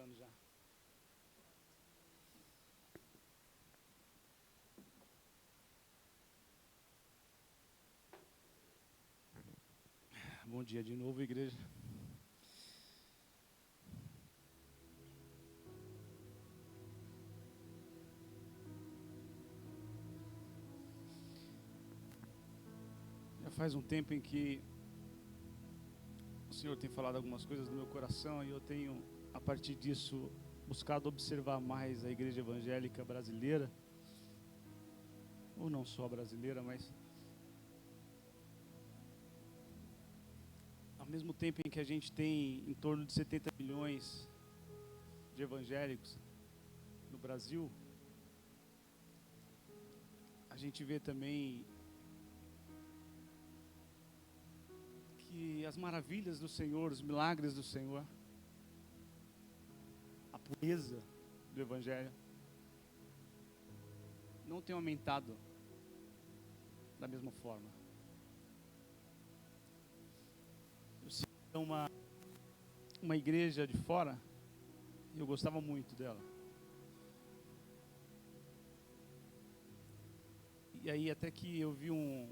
gravando já. Bom dia de novo, igreja. Já faz um tempo em que o Senhor tem falado algumas coisas no meu coração e eu tenho, a partir disso, buscado observar mais a igreja evangélica brasileira, ou não só brasileira, mas ao mesmo tempo em que a gente tem em torno de 70 milhões de evangélicos no Brasil, a gente vê também que as maravilhas do Senhor, os milagres do Senhor, a pureza do Evangelho não tem aumentado da mesma forma. Eu sinto uma igreja de fora, e eu gostava muito dela. E aí até que eu vi uma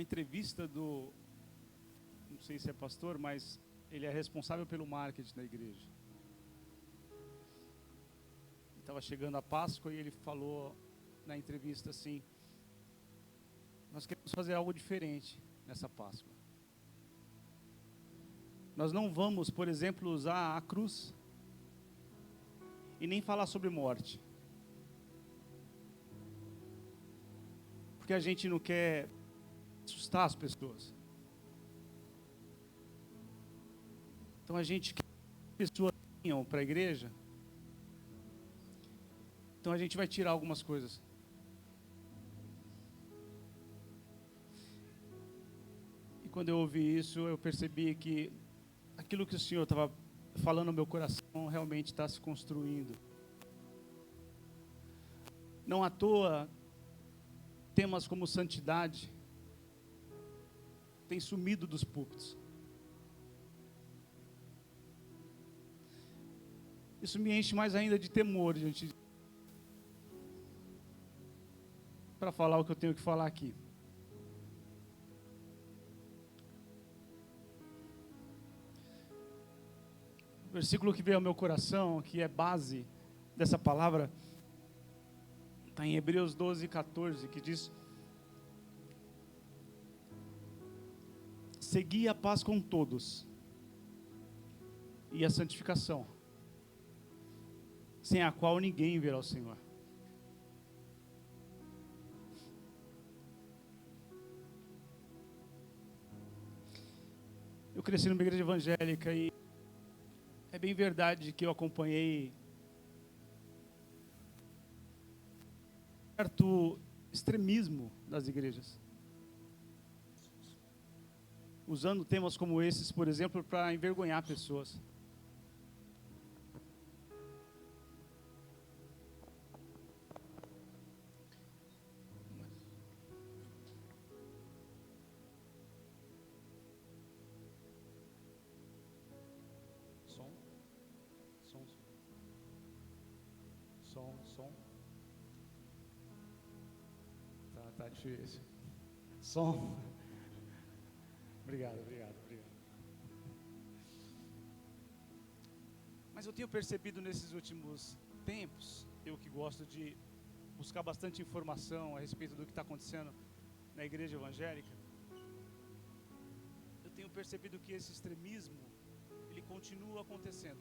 entrevista do, não sei se é pastor, mas ele é responsável pelo marketing da igreja. Estava chegando a Páscoa e ele falou na entrevista assim: nós queremos fazer algo diferente nessa Páscoa. Nós não vamos, por exemplo, usar a cruz e nem falar sobre morte, porque a gente não quer assustar as pessoas. Então a gente quer que as pessoas venham para a igreja. Então a gente vai tirar algumas coisas. E quando eu ouvi isso, eu percebi que aquilo que o Senhor estava falando no meu coração realmente está se construindo. Não à toa, temas como santidade têm sumido dos púlpitos. Isso me enche mais ainda de temor, gente, para falar o que eu tenho que falar aqui. O versículo que veio ao meu coração, que é base dessa palavra, está em Hebreus 12:14, que diz: segui a paz com todos e a santificação, sem a qual ninguém verá o Senhor. Eu cresci numa igreja evangélica e é bem verdade que eu acompanhei certo extremismo das igrejas, usando temas como esses, por exemplo, para envergonhar pessoas. Som. Tá difícil. Som. Obrigado. Mas eu tenho percebido nesses últimos tempos, eu que gosto de buscar bastante informação a respeito do que está acontecendo na igreja evangélica, eu tenho percebido que esse extremismo, ele continua acontecendo.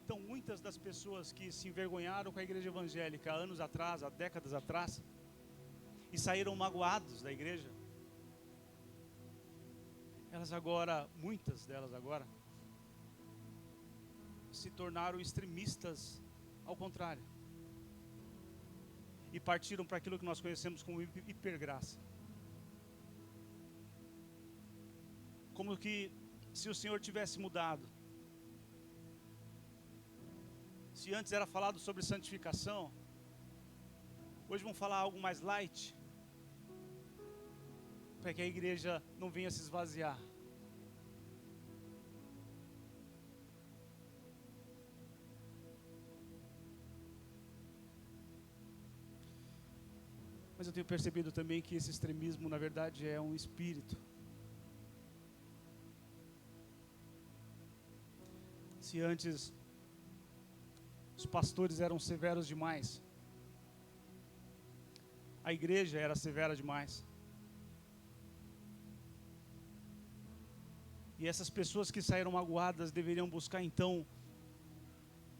Então, muitas das pessoas que se envergonharam com a igreja evangélica há anos atrás, há décadas atrás, e saíram magoados da igreja, muitas delas agora, se tornaram extremistas ao contrário, e partiram para aquilo que nós conhecemos como hipergraça. Como que se o Senhor tivesse mudado. Se antes era falado sobre santificação, hoje vamos falar algo mais light, para que a igreja não venha se esvaziar. tenho percebido também que esse extremismo, na verdade, é um espírito. Se antes os pastores eram severos demais, a igreja era severa demais. E essas pessoas que saíram magoadas deveriam buscar então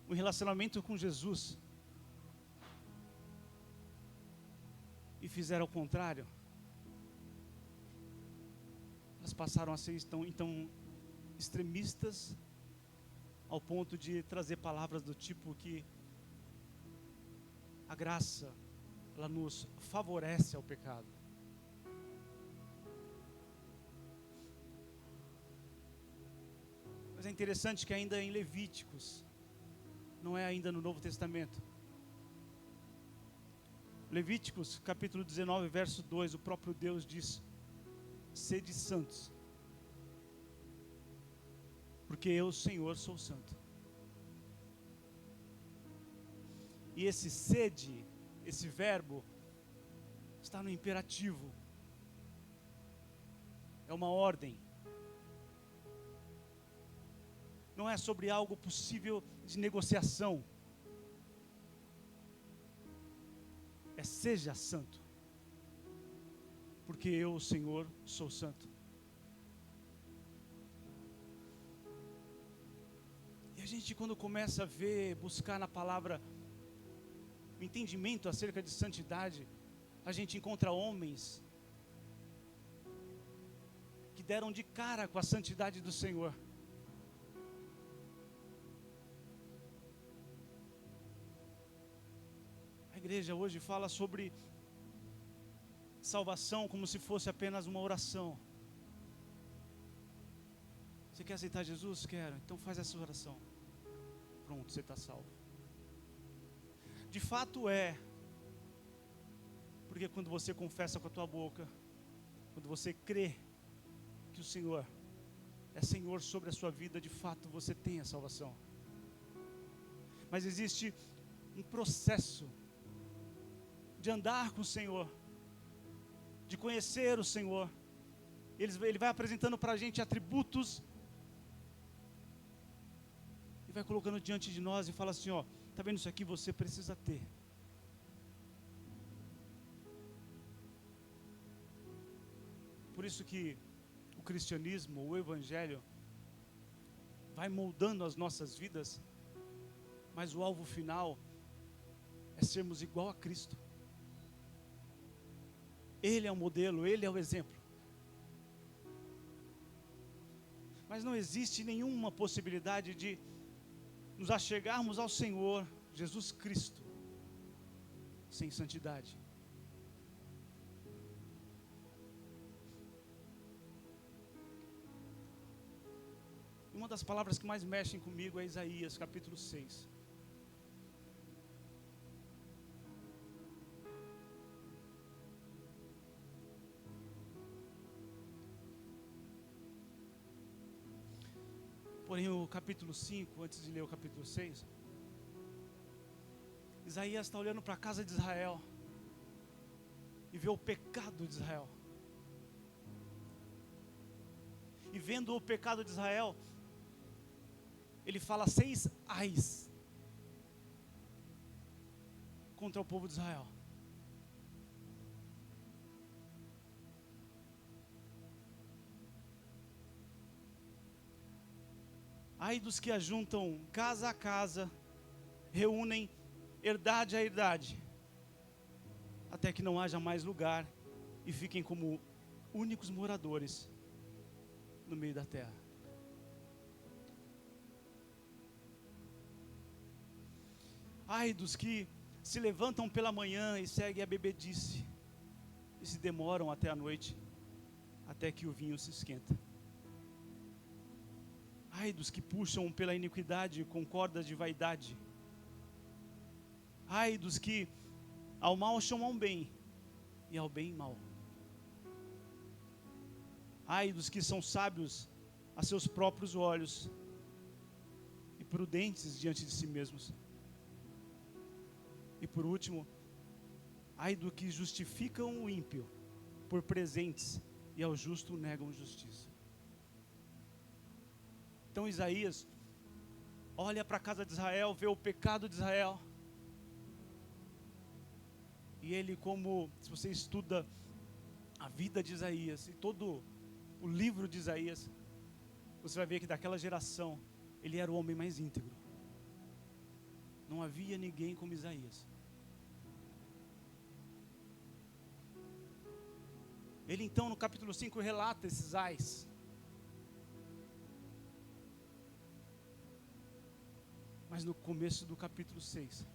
um relacionamento com Jesus. E fizeram ao contrário. Elas passaram a ser então extremistas ao ponto de trazer palavras do tipo que a graça, ela nos favorece ao pecado. Mas é interessante que ainda em Levíticos, não é ainda no Novo Testamento, Levíticos capítulo 19, verso 2, o próprio Deus diz: sede santos, porque eu, Senhor, sou santo. E esse sede, esse verbo, está no imperativo. É uma ordem. Não é sobre algo possível de negociação. É seja santo, porque eu, Senhor, sou santo. E a gente, quando começa a ver, buscar na palavra o entendimento acerca de santidade, a gente encontra homens que deram de cara com a santidade do Senhor. A igreja hoje fala sobre salvação como se fosse apenas uma oração. Você quer aceitar Jesus? Quero. Então faz essa oração. Pronto, você está salvo. De fato é. Porque quando você confessa com a tua boca, quando você crê que o Senhor é Senhor sobre a sua vida, de fato você tem a salvação. Mas existe um processo de andar com o Senhor, de conhecer o Senhor. Ele vai apresentando para a gente atributos e vai colocando diante de nós e fala assim, ó, tá vendo isso aqui? Você precisa ter. Por isso que o cristianismo, o evangelho, vai moldando as nossas vidas, mas o alvo final é sermos igual a Cristo. Ele é o modelo, Ele é o exemplo. Mas não existe nenhuma possibilidade de nos achegarmos ao Senhor Jesus Cristo sem santidade. Uma das palavras que mais mexem comigo é Isaías capítulo 6. Porém, o capítulo 5, antes de ler o capítulo 6, Isaías está olhando para a casa de Israel e vê o pecado de Israel. E vendo o pecado de Israel, ele fala 6 ais contra o povo de Israel. Ai dos que ajuntam casa a casa, reúnem herdade a herdade, até que não haja mais lugar e fiquem como únicos moradores no meio da terra. Ai dos que se levantam pela manhã e seguem a bebedice e se demoram até a noite, até que o vinho se esquenta. Ai dos que puxam pela iniquidade com cordas de vaidade. Ai dos que ao mal chamam bem e ao bem mal. Ai dos que são sábios a seus próprios olhos e prudentes diante de si mesmos. E por último, Ai do que justificam o ímpio por presentes e ao justo negam justiça. Então Isaías olha para a casa de Israel, vê o pecado de Israel. E ele, como, se você estuda a vida de Isaías e todo o livro de Isaías, você vai ver que daquela geração, ele era o homem mais íntegro. Não havia ninguém como Isaías. Ele então no capítulo 5 relata esses ais. Mas no começo do capítulo 6,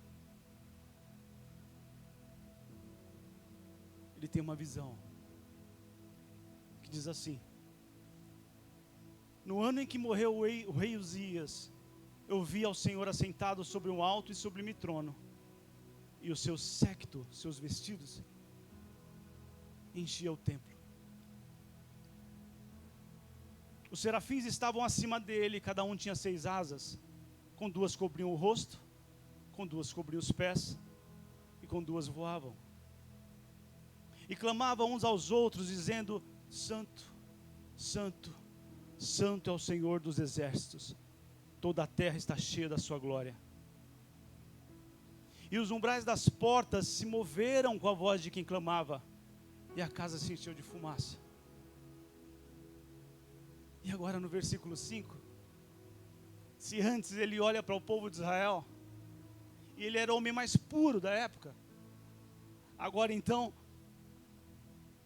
ele tem uma visão que diz assim: no ano em que morreu o rei Uzias, eu vi ao Senhor assentado sobre um alto e sublime trono, e o seu séquito, seus vestidos, enchia o templo. Os serafins estavam acima dele, cada um tinha 6 asas, com 2 cobriam o rosto, com 2 cobriam os pés, e com 2 voavam. E clamavam uns aos outros, dizendo: Santo, Santo, Santo é o Senhor dos exércitos, toda a terra está cheia da sua glória. E os umbrais das portas se moveram com a voz de quem clamava, e a casa se encheu de fumaça. E agora no versículo 5, se antes ele olha para o povo de Israel, e ele era o homem mais puro da época, agora então,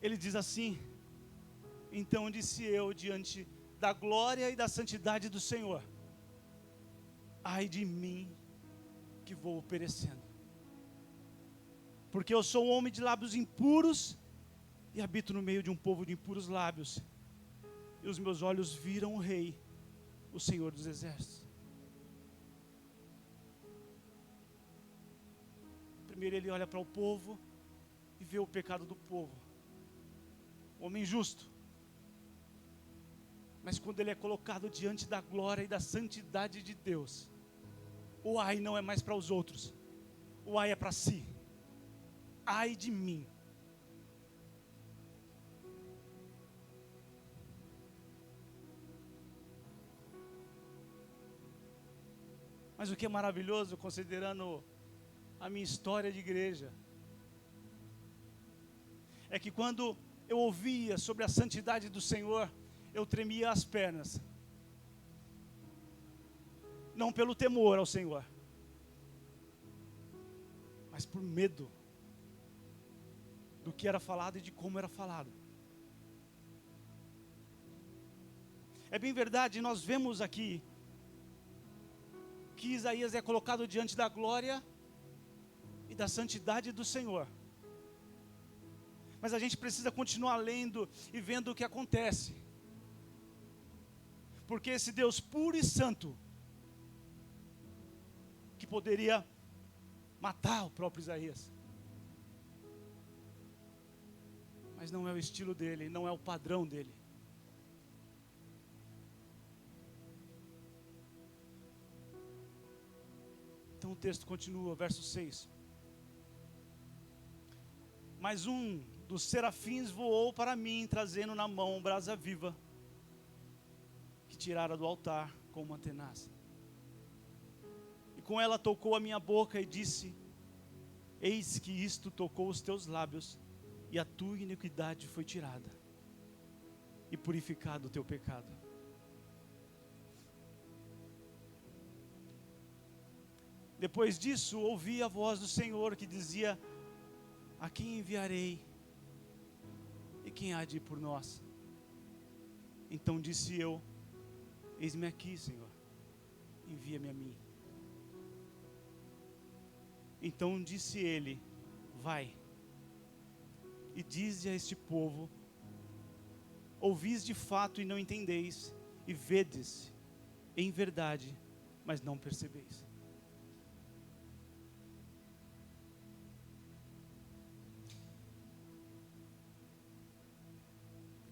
ele diz assim: então disse eu diante da glória e da santidade do Senhor, ai de mim que vou perecendo, porque eu sou um homem de lábios impuros, e habito no meio de um povo de impuros lábios, e os meus olhos viram o Rei, o Senhor dos exércitos. Primeiro ele olha para o povo e vê o pecado do povo, homem justo. Mas quando ele é colocado diante da glória e da santidade de Deus, o ai não é mais para os outros, o ai é para si. Ai de mim. Mas o que é maravilhoso, considerando a minha história de igreja, é que quando eu ouvia sobre a santidade do Senhor, eu tremia as pernas. Não pelo temor ao Senhor, mas por medo do que era falado e de como era falado. É bem verdade, nós vemos aqui que Isaías é colocado diante da glória e da santidade do Senhor. Mas a gente precisa continuar lendo e vendo o que acontece. Porque esse Deus puro e santo, que poderia matar o próprio Isaías, mas não é o estilo dele, não é o padrão dele. Então o texto continua, verso 6. Mas um dos serafins voou para mim, trazendo na mão brasa viva, que tirara do altar com uma tenaz. E com ela tocou a minha boca e disse: eis que isto tocou os teus lábios, e a tua iniquidade foi tirada, e purificado o teu pecado. Depois disso, ouvi a voz do Senhor que dizia: a quem enviarei? E quem há de ir por nós? Então disse eu: eis-me aqui, Senhor, envia-me a mim. Então disse ele: vai, e dize a este povo: ouvis de fato e não entendeis, e vedes em verdade, mas não percebeis.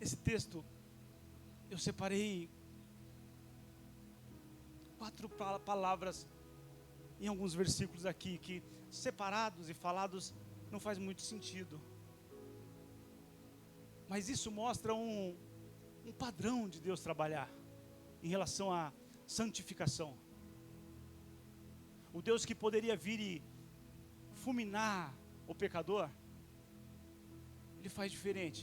Esse texto, eu separei 4 palavras em alguns versículos aqui, que separados e falados não faz muito sentido. Mas isso mostra um padrão de Deus trabalhar em relação à santificação. O Deus que poderia vir e fulminar o pecador, Ele faz diferente.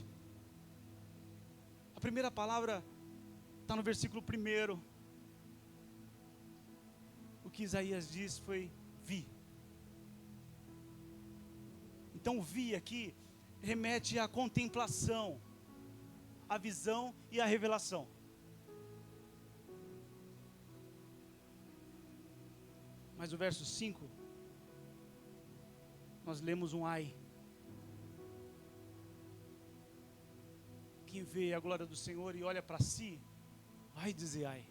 A primeira palavra está no versículo 1. O que Isaías diz foi: vi. Então o vi aqui remete à contemplação, à visão e à revelação. Mas o verso 5, nós lemos um ai. Quem vê a glória do Senhor e olha para si, vai dizer ai.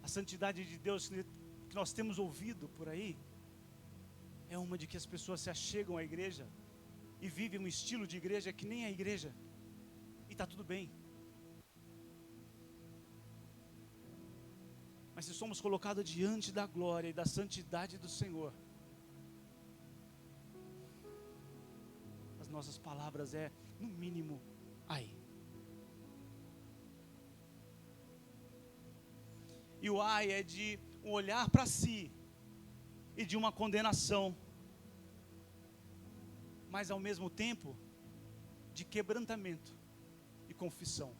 A santidade de Deus que nós temos ouvido por aí, é uma de que as pessoas se achegam à igreja e vivem um estilo de igreja que nem a igreja, e está tudo bem. Mas se somos colocados diante da glória e da santidade do Senhor, as nossas palavras no mínimo, ai. E o ai é de um olhar para si e de uma condenação, mas ao mesmo tempo de quebrantamento e confissão.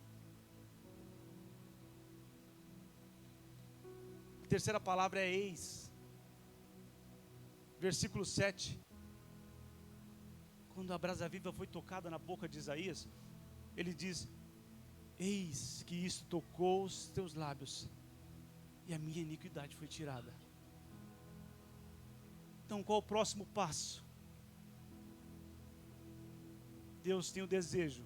A terceira palavra é eis. Versículo 7. Quando a brasa viva foi tocada na boca de Isaías, ele diz: eis que isto tocou os teus lábios, e a minha iniquidade foi tirada. Então, qual o próximo passo? Deus tem o desejo,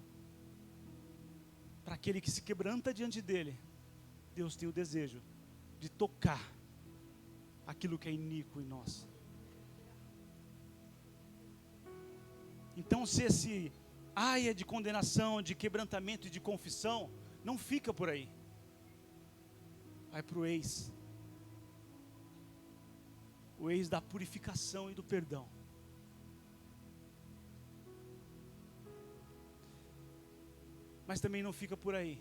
para aquele que se quebranta diante dele, Deus tem o desejo de tocar aquilo que é iníquo em nós. Então, se esse ai é de condenação, de quebrantamento e de confissão, não fica por aí. Vai para o eis. O eis da purificação e do perdão. Mas também não fica por aí.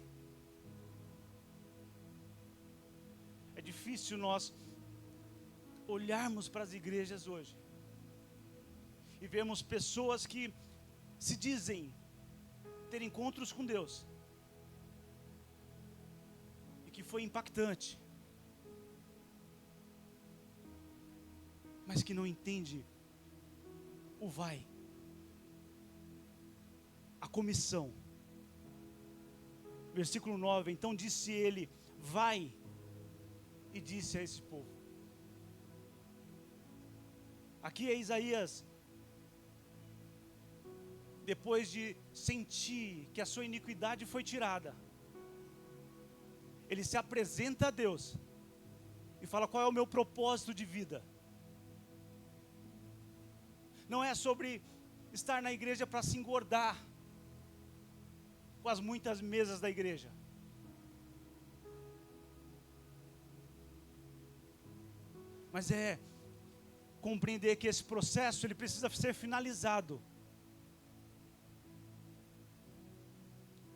É difícil nós olharmos para as igrejas hoje e vemos pessoas que se dizem ter encontros com Deus, e que foi impactante, mas que não entende o vai, a comissão. Versículo 9, então disse ele: vai e disse a esse povo. Aqui é Isaías, depois de sentir que a sua iniquidade foi tirada, ele se apresenta a Deus e fala: qual é o meu propósito de vida? Não é sobre estar na igreja para se engordar com as muitas mesas da igreja. Mas é compreender que esse processo ele precisa ser finalizado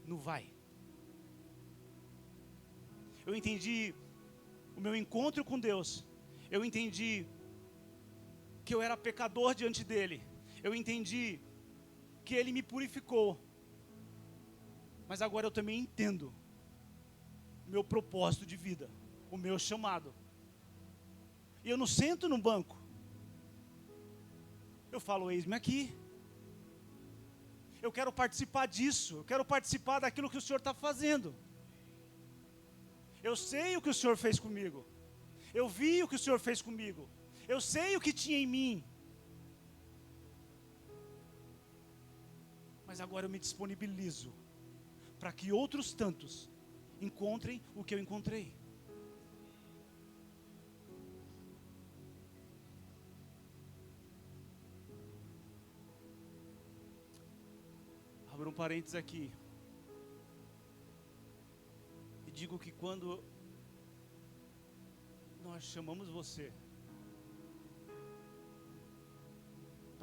no vai. Eu entendi o meu encontro com Deus. Eu entendi que eu era pecador diante dele. Eu entendi que ele me purificou. Mas agora eu também entendo o meu propósito de vida, o meu chamado. E eu não sento no banco. Eu falo: eis-me aqui. Eu quero participar disso. Eu quero participar daquilo que o Senhor está fazendo. Eu sei o que o Senhor fez comigo. Eu vi o que o Senhor fez comigo. Eu sei o que tinha em mim. Mas agora eu me disponibilizo para que outros tantos encontrem o que eu encontrei. Abro um parênteses aqui e digo que quando nós chamamos você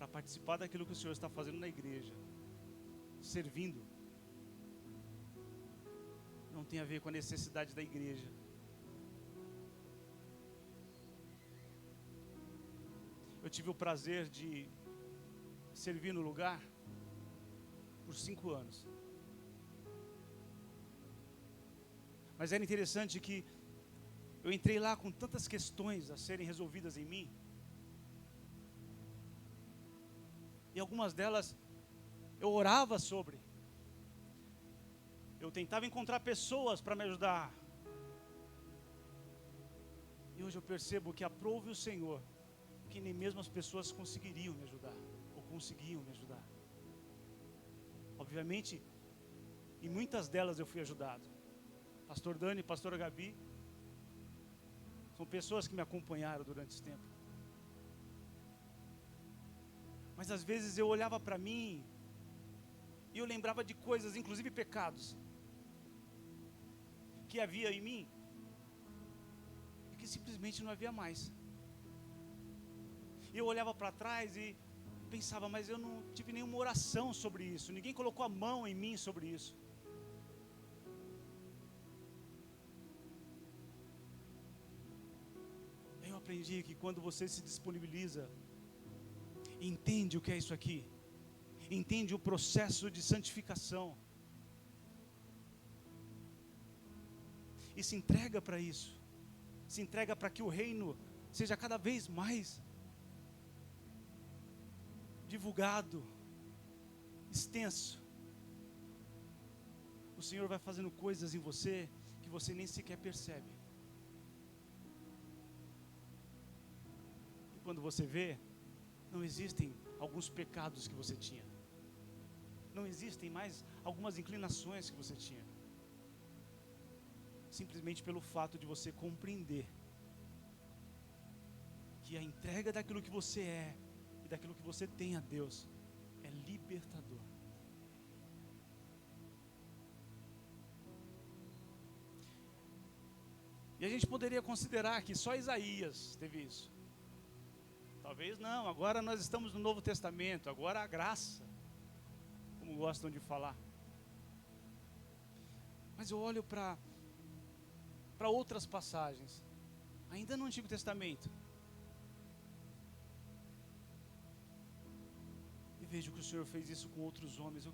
para participar daquilo que o Senhor está fazendo na igreja, servindo, não tem a ver com a necessidade da igreja. Eu tive o prazer de servir no lugar por 5 anos. Mas era interessante que eu entrei lá com tantas questões a serem resolvidas em mim. E algumas delas eu orava sobre. Eu tentava encontrar pessoas para me ajudar. E hoje eu percebo que aprove o Senhor que nem mesmo as pessoas conseguiriam me ajudar, ou conseguiam me ajudar. Obviamente, em muitas delas eu fui ajudado. Pastor Dani, Pastora Gabi, são pessoas que me acompanharam durante esse tempo. Mas às vezes eu olhava para mim e eu lembrava de coisas, inclusive pecados, que havia em mim e que simplesmente não havia mais. Eu olhava para trás e pensava, mas eu não tive nenhuma oração sobre isso, ninguém colocou a mão em mim sobre isso. Eu aprendi que quando você se disponibiliza, entende o que é isso aqui, entende o processo de santificação e se entrega para isso, se entrega para que o reino seja cada vez mais divulgado, extenso. O Senhor vai fazendo coisas em você que você nem sequer percebe. E quando você vê, não existem alguns pecados que você tinha. Não existem mais algumas inclinações que você tinha. Simplesmente pelo fato de você compreender que a entrega daquilo que você é e daquilo que você tem a Deus é libertador. E a gente poderia considerar que só Isaías teve isso. Talvez não, agora nós estamos no Novo Testamento, agora a graça, como gostam de falar. Mas eu olho para outras passagens, ainda no Antigo Testamento, e vejo que o Senhor fez isso com outros homens.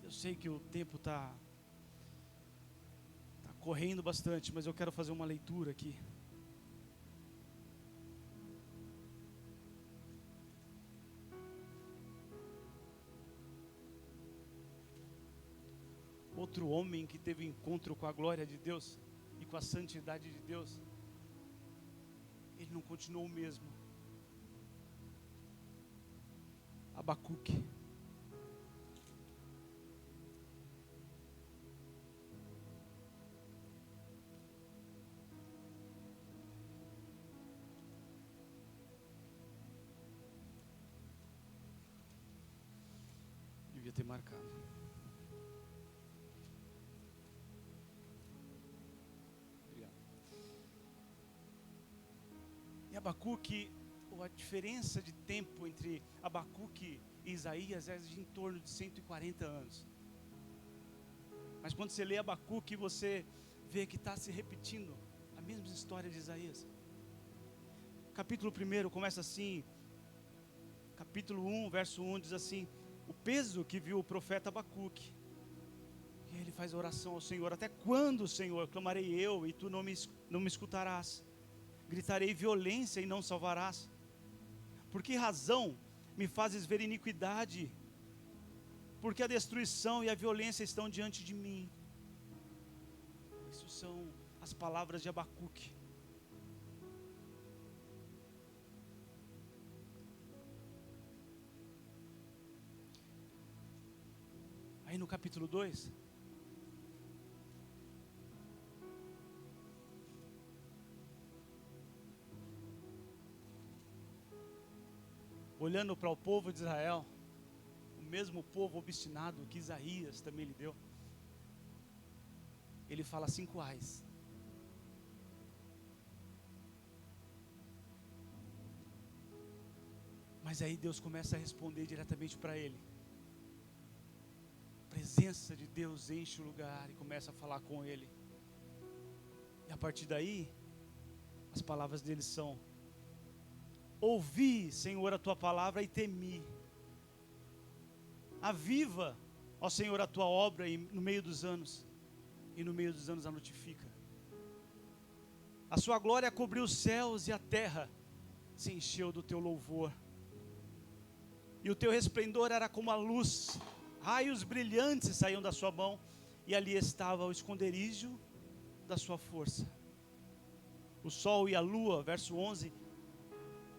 Eu sei que o tempo está correndo bastante, mas eu quero fazer uma leitura aqui. Outro homem que teve encontro com a glória de Deus e com a santidade de Deus, ele não continuou o mesmo. Abacuque. Devia ter marcado. Abacuque, a diferença de tempo entre Abacuque e Isaías é de em torno de 140 anos. Mas quando você lê Abacuque, você vê que está se repetindo a mesma história de Isaías. Capítulo 1 começa assim, capítulo 1, verso 1 diz assim: o peso que viu o profeta Abacuque. E ele faz oração ao Senhor: até quando, Senhor, clamarei eu e tu não me escutarás? Gritarei violência e não salvarás. Por que razão me fazes ver iniquidade? Porque a destruição e a violência estão diante de mim. Isso são as palavras de Abacuque. Aí no capítulo 2, olhando para o povo de Israel, o mesmo povo obstinado que Isaías também lhe deu, ele fala 5 ais. Mas aí Deus começa a responder diretamente para ele. A presença de Deus enche o lugar e começa a falar com ele. E a partir daí, as palavras dele são: ouvi, Senhor, a tua palavra e temi. Aviva, ó Senhor, a tua obra no meio dos anos, e no meio dos anos a notifica. A sua glória cobriu os céus e a terra se encheu do teu louvor. E o teu resplendor era como a luz, raios brilhantes saíam da sua mão, e ali estava o esconderijo da sua força. O sol e a lua, verso 11,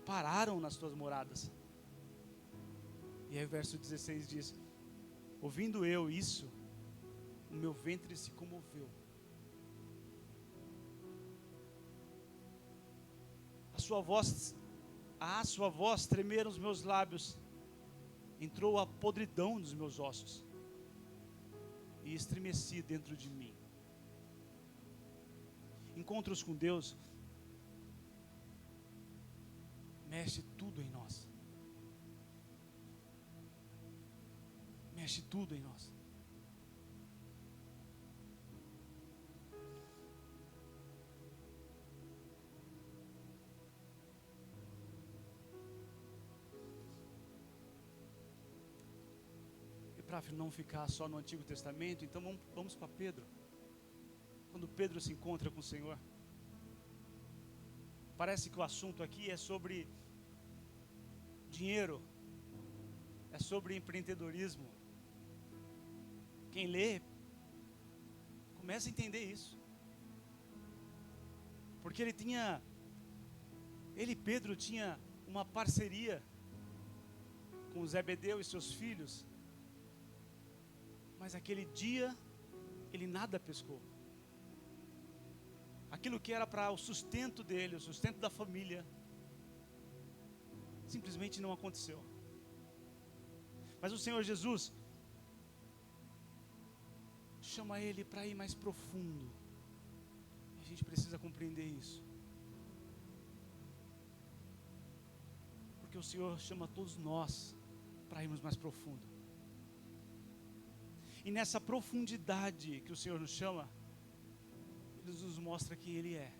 pararam nas tuas moradas. E aí o verso 16 diz: ouvindo eu isso, o meu ventre se comoveu. À sua voz tremeram os meus lábios, entrou a podridão dos meus ossos, e estremeci dentro de mim. Encontros com Deus mexe tudo em nós. Mexe tudo em nós. E para não ficar só no Antigo Testamento, então vamos para Pedro. Quando Pedro se encontra com o Senhor, parece que o assunto aqui é sobre dinheiro, é sobre empreendedorismo. Quem lê, começa a entender isso. Porque Pedro tinha uma parceria com Zebedeu e seus filhos, mas aquele dia ele nada pescou. Aquilo que era para o sustento dele, o sustento da família, simplesmente não aconteceu. Mas o Senhor Jesus chama ele para ir mais profundo. E a gente precisa compreender isso. Porque o Senhor chama todos nós para irmos mais profundo. E nessa profundidade que o Senhor nos chama, Ele nos mostra quem Ele é.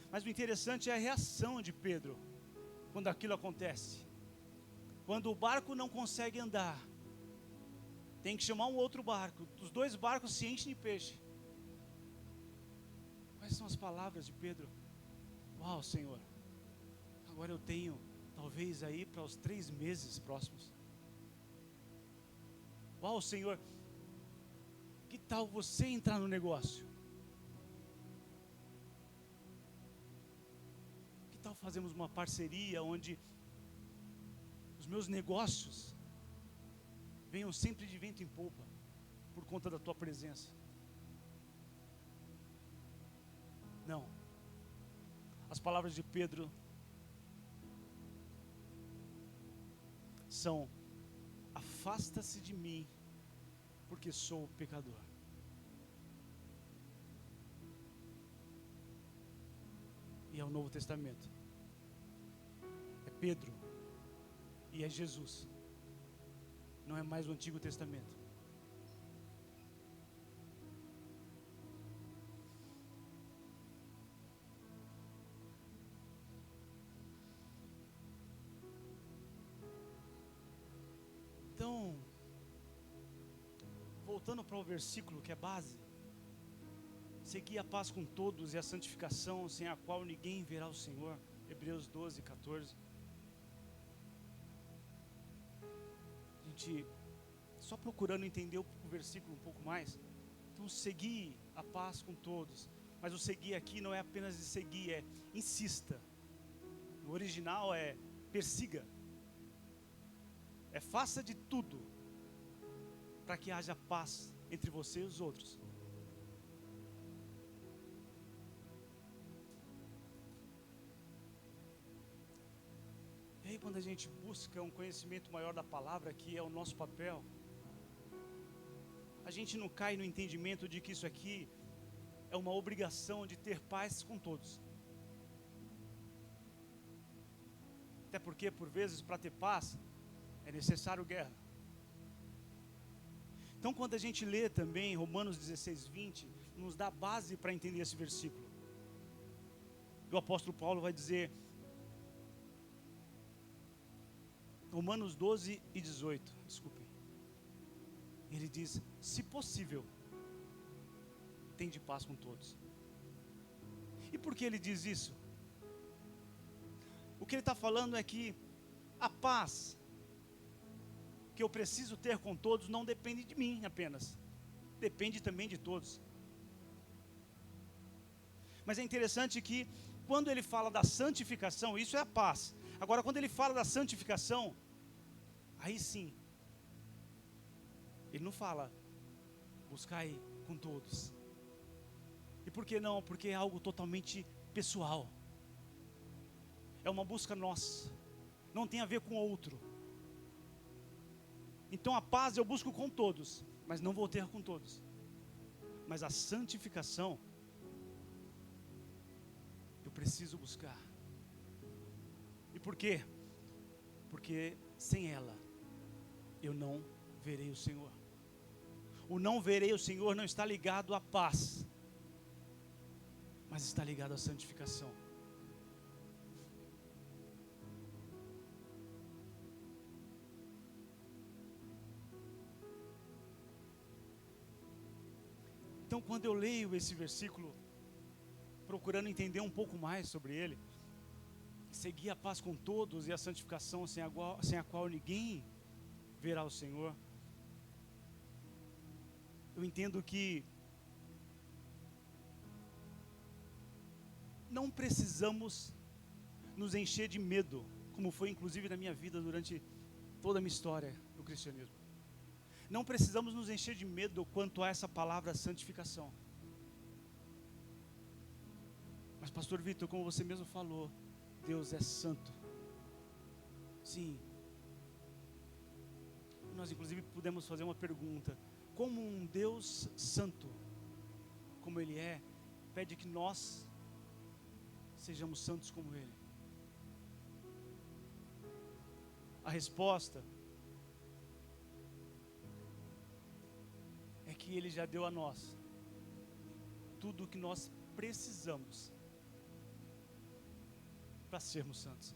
Mas o interessante é a reação de Pedro quando aquilo acontece. Quando o barco não consegue andar, tem que chamar um outro barco. Os dois barcos se enchem de peixe. Quais são as palavras de Pedro? Uau, Senhor, agora eu tenho talvez aí para os 3 meses próximos. Uau, Senhor, que tal você entrar no negócio? Que tal fazermos uma parceria onde os meus negócios venham sempre de vento em popa, por conta da tua presença? Não. As palavras de Pedro são: afasta-se de mim, porque sou pecador. E é o Novo Testamento. É Pedro e é Jesus. Não é mais o Antigo Testamento. Então, voltando para o versículo que é base: segui a paz com todos e a santificação, sem a qual ninguém verá o Senhor. Hebreus 12, 14. A gente só procurando entender o versículo um pouco mais. Então, seguir a paz com todos. Mas o seguir aqui não é apenas de seguir, é insista. No original é persiga. É faça de tudo para que haja paz entre você e os outros. E aí, quando a gente busca um conhecimento maior da palavra, que é o nosso papel, a gente não cai no entendimento de que isso aqui é uma obrigação de ter paz com todos. Até porque, por vezes, para ter paz, é necessário guerra. Então, quando a gente lê também Romanos 16, 20, nos dá base para entender esse versículo. O apóstolo Paulo vai dizer, Romanos 12 e 18, desculpem. Ele diz, se possível, tende paz com todos. E por que ele diz isso? O que ele está falando é que a paz que eu preciso ter com todos não depende de mim apenas, depende também de todos. Mas é interessante que quando ele fala da santificação, isso é a paz. Agora, quando ele fala da santificação, aí sim, ele não fala buscai com todos. E por que não? Porque é algo totalmente pessoal. É uma busca nossa, não tem a ver com outro. Então a paz eu busco com todos, mas não vou ter com todos. Mas a santificação eu preciso buscar. E por quê? Porque sem ela eu não verei o Senhor. O não verei o Senhor não está ligado à paz, mas está ligado à santificação. Então, quando eu leio esse versículo, procurando entender um pouco mais sobre ele, seguir a paz com todos e a santificação sem a qual ninguém verá o Senhor, eu entendo que não precisamos nos encher de medo, como foi inclusive na minha vida durante toda a minha história no cristianismo. Não precisamos nos encher de medo quanto a essa palavra santificação. Mas pastor Vitor, como você mesmo falou, Deus é santo. Sim. Nós inclusive podemos fazer uma pergunta: como um Deus santo, como Ele é, pede que nós sejamos santos como Ele? A resposta é que Ele já deu a nós tudo o que nós precisamos para sermos santos.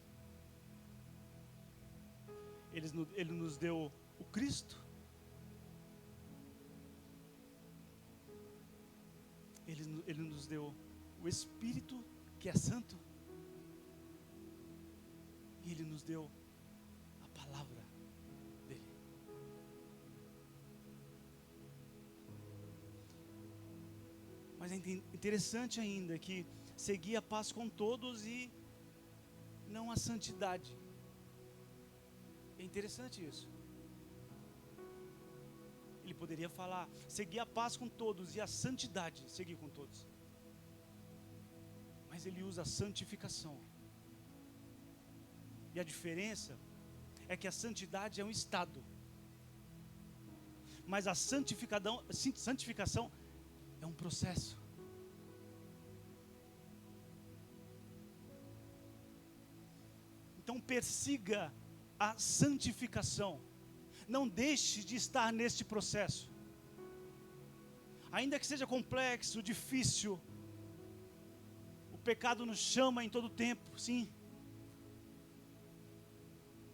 Ele nos deu o Cristo, Ele nos deu o Espírito que é santo, e Ele nos deu a palavra dEle. Mas é interessante ainda que seguir a paz com todos e não a santidade. É interessante isso. Ele poderia falar, seguir a paz com todos e a santidade, seguir com todos. Mas ele usa a santificação. E a diferença é que a santidade é um estado, mas a santificação é um processo. Então persiga a santificação. Não deixe de estar neste processo. Ainda que seja complexo, difícil, o pecado nos chama em todo tempo, sim.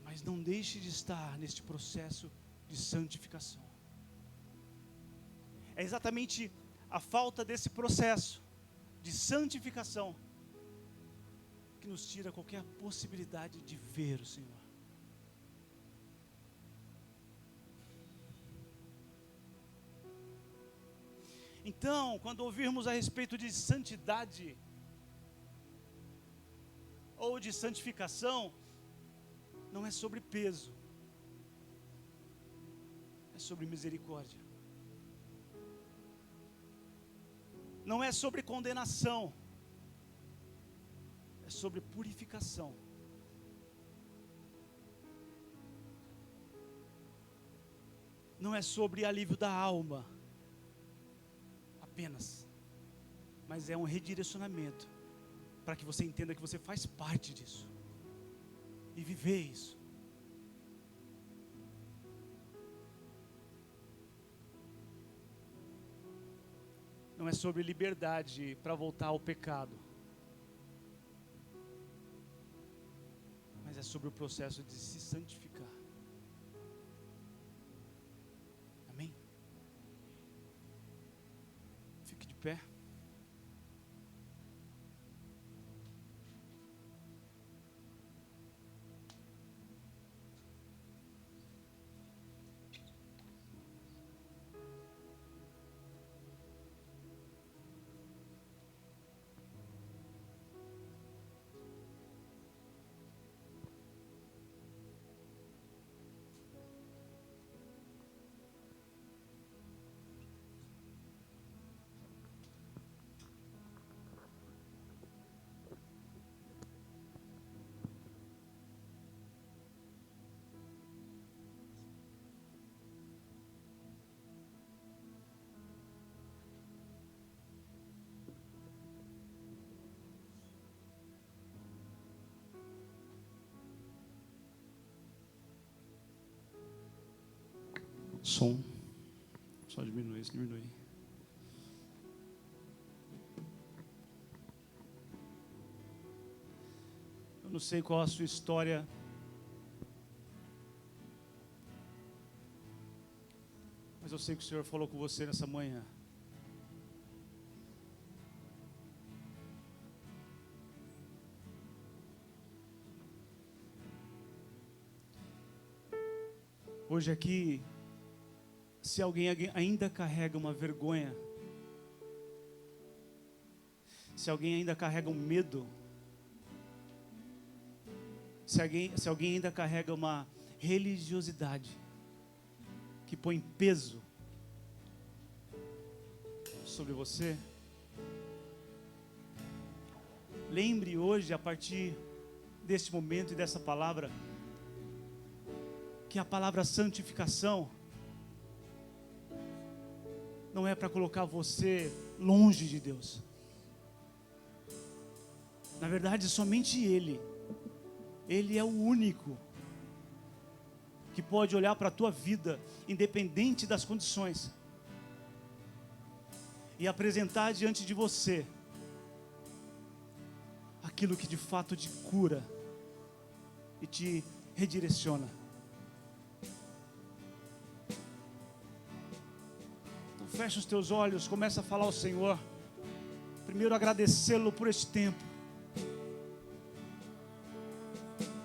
Mas não deixe de estar neste processo de santificação. É exatamente a falta desse processo de santificação que nos tira qualquer possibilidade de ver o Senhor. Então, quando ouvirmos a respeito de santidade ou de santificação, não é sobre peso, é sobre misericórdia. Não é sobre condenação, é sobre purificação. Não é sobre alívio da alma apenas, mas é um redirecionamento para que você entenda que você faz parte disso. e viver isso. Não é sobre liberdade para voltar ao pecado, mas é sobre o processo de se santificar. Amém? Fique de pé. Som. Só diminui. Eu não sei qual a sua história, mas eu sei que o Senhor falou com você nessa manhã. Hoje aqui, se alguém ainda carrega uma vergonha, se alguém ainda carrega um medo, se alguém ainda carrega uma religiosidade que põe peso sobre você, lembre hoje, a partir deste momento e dessa palavra, que a palavra santificação não é para colocar você longe de Deus. Na verdade, somente Ele é o único que pode olhar para a tua vida, independente das condições, e apresentar diante de você aquilo que de fato te cura e te redireciona. Fecha os teus olhos, começa a falar ao Senhor. Primeiro agradecê-lo por este tempo,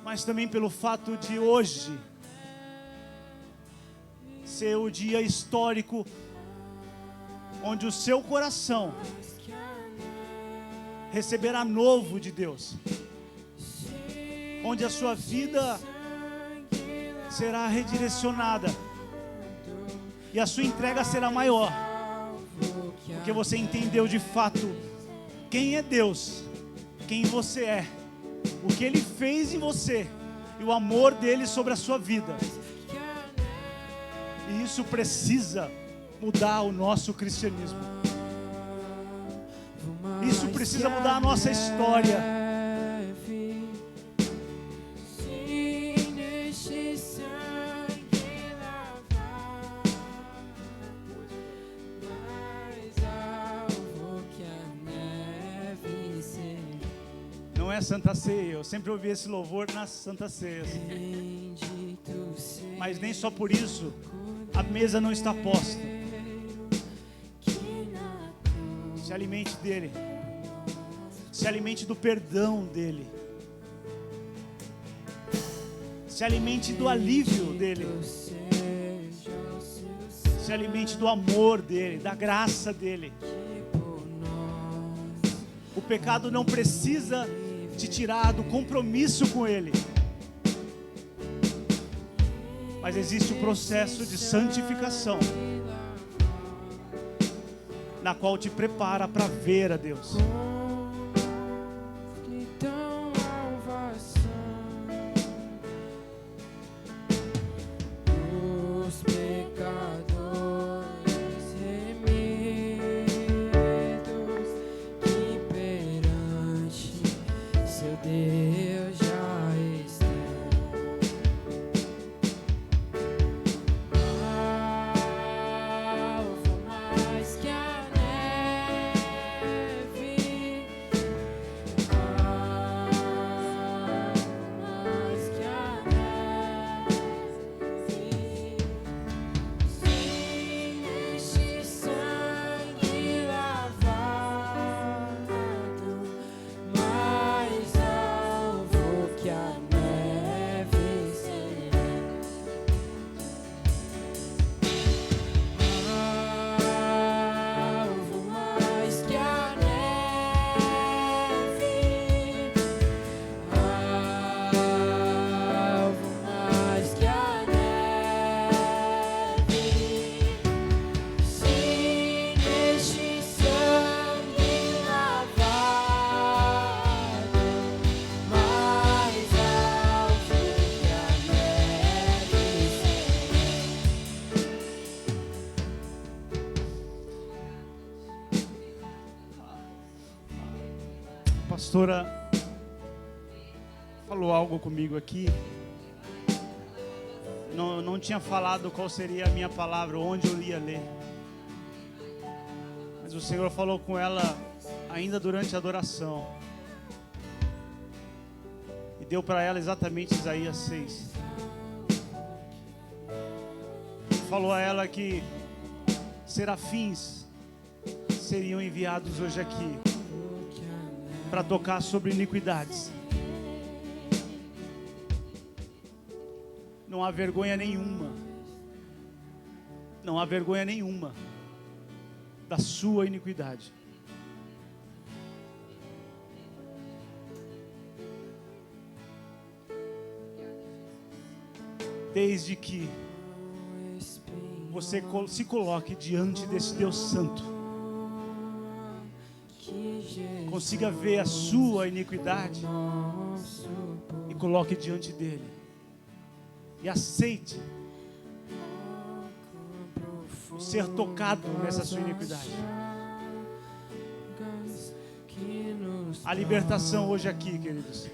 mas também pelo fato de hoje ser o dia histórico onde o seu coração receberá novo de Deus, onde a sua vida será redirecionada e a sua entrega será maior, porque você entendeu de fato quem é Deus, quem você é, o que Ele fez em você e o amor dEle sobre a sua vida. E isso precisa mudar o nosso cristianismo. Isso precisa mudar a nossa história. Não é Santa Ceia, eu sempre ouvi esse louvor nas Santas Ceias. Mas nem só por isso a mesa não está posta. Se alimente dele, se alimente do perdão dele, se alimente do alívio dele, se alimente do amor dele, da graça dele. O pecado não precisa te tirar do compromisso com ele, mas existe o processo de santificação, na qual te prepara para ver a Deus. pastora falou algo comigo aqui. Não tinha falado qual seria a minha palavra, onde eu ia ler. Mas o Senhor falou com ela ainda durante a adoração. E deu para ela exatamente Isaías 6. Falou a ela que serafins seriam enviados hoje aqui para tocar sobre iniquidades. Não há vergonha nenhuma. Não há vergonha nenhuma da sua iniquidade. Desde que você se coloque diante desse Deus Santo, consiga ver a sua iniquidade e coloque diante dele e aceite ser tocado nessa sua iniquidade. A libertação hoje aqui, queridos.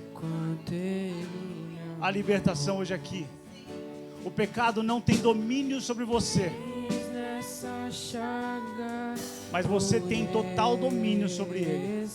A libertação hoje aqui. O pecado não tem domínio sobre você, mas você tem total domínio sobre ele.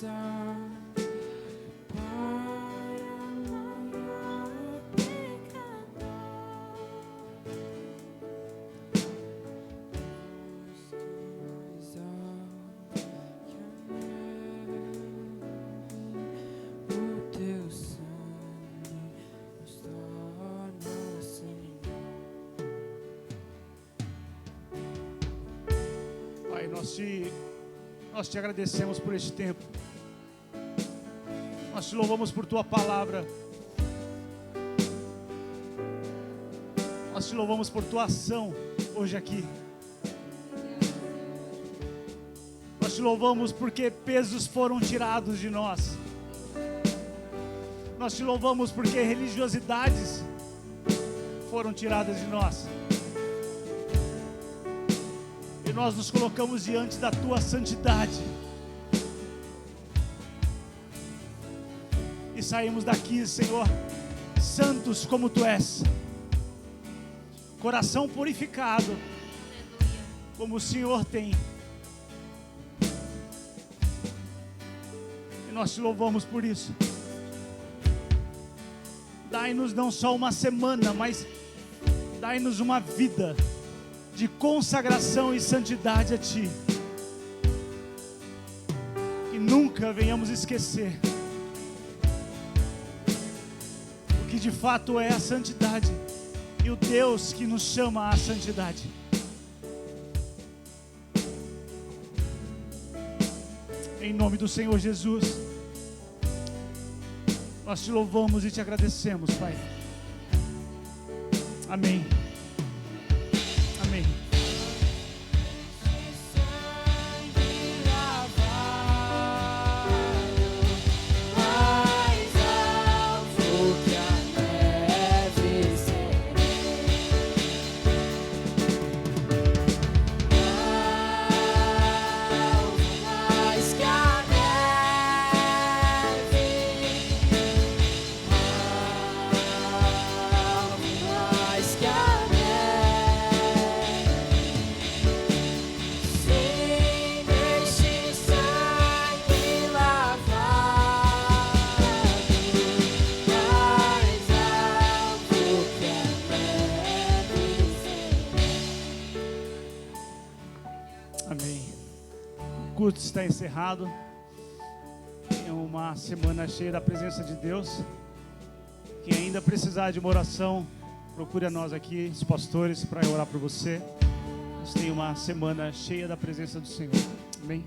Nós te agradecemos por este tempo. Nós te louvamos por tua palavra. Nós te louvamos por tua ação hoje aqui. Nós te louvamos porque pesos foram tirados de nós. Nós te louvamos porque religiosidades foram tiradas de nós. E nós nos colocamos diante da tua santidade. E saímos daqui, Senhor, santos como tu és. Coração purificado, como o Senhor tem. E nós te louvamos por isso. Dai-nos não só uma semana, mas dai-nos uma vida de consagração e santidade a Ti. Que nunca venhamos esquecer o que de fato é a santidade e o Deus que nos chama à santidade. Em nome do Senhor Jesus, nós te louvamos e te agradecemos, Pai. Amém. O culto está encerrado. É uma semana cheia da presença de Deus. Quem ainda precisar de uma oração, procure a nós aqui, os pastores, para orar por você. A gente tem uma semana cheia da presença do Senhor. Amém.